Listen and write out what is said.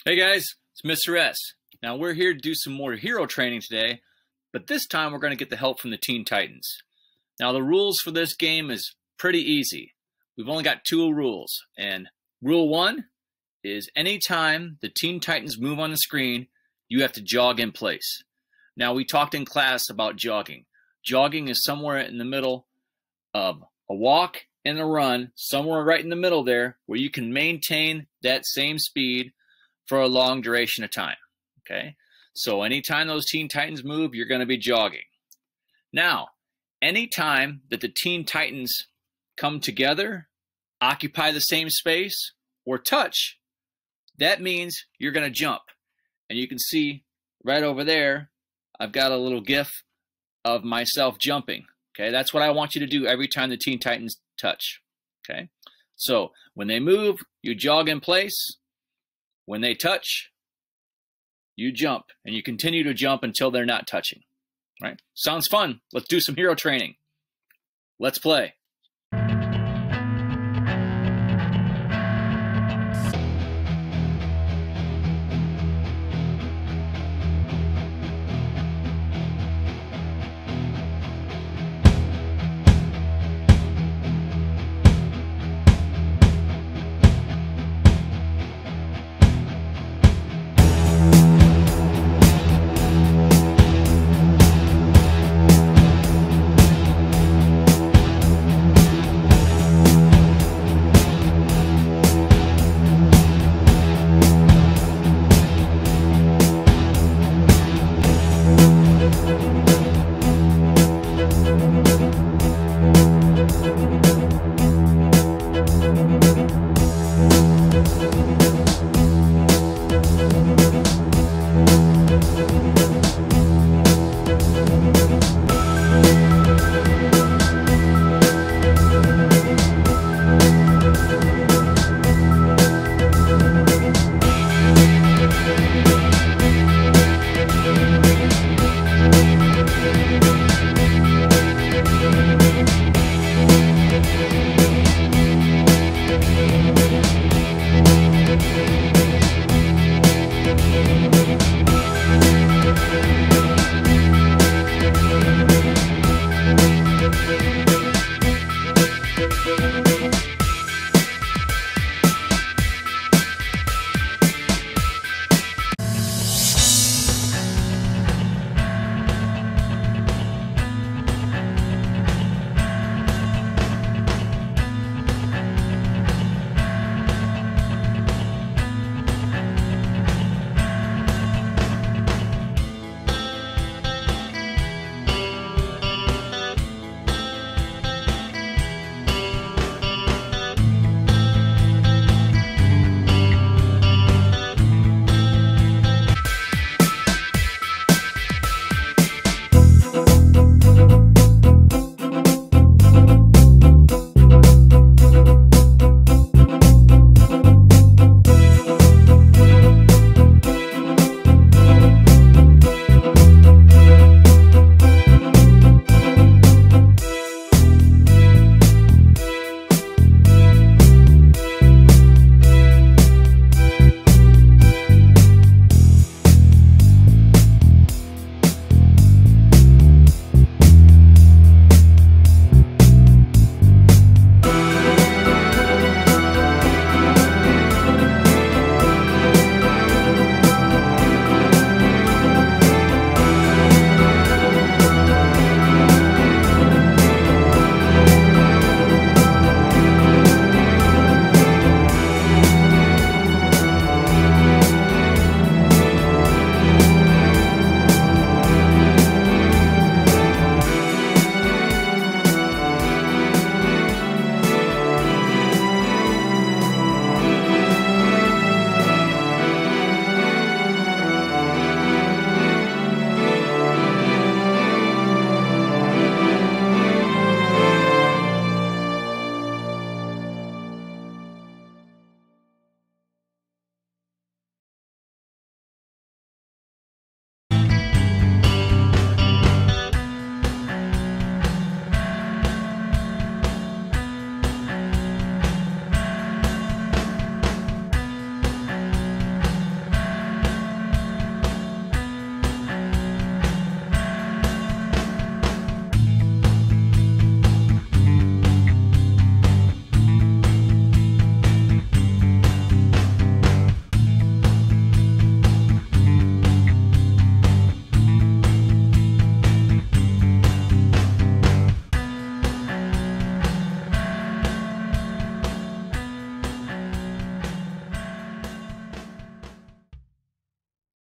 Hey guys, it's Mr. S. Now we're here to do some more hero training today, but this time we're going to get the help from the Teen Titans. Now the rules for this game is pretty easy. We've only got two rules, and rule one is anytime the Teen Titans move on the screen, you have to jog in place. Now we talked in class about jogging. Jogging is somewhere in the middle of a walk and a run, somewhere right in the middle there, where you can maintain that same speed for a long duration of time. Okay, so anytime those Teen Titans move, you're going to be jogging. Now, anytime that the Teen Titans come together, occupy the same space, or touch, that means you're going to jump. And you can see right over there, I've got a little GIF of myself jumping. Okay, that's what I want you to do every time the Teen Titans touch. Okay, so when they move, you jog in place. When they touch, you jump, and you continue to jump until they're not touching. Right? Sounds fun. Let's do some hero training. Let's play.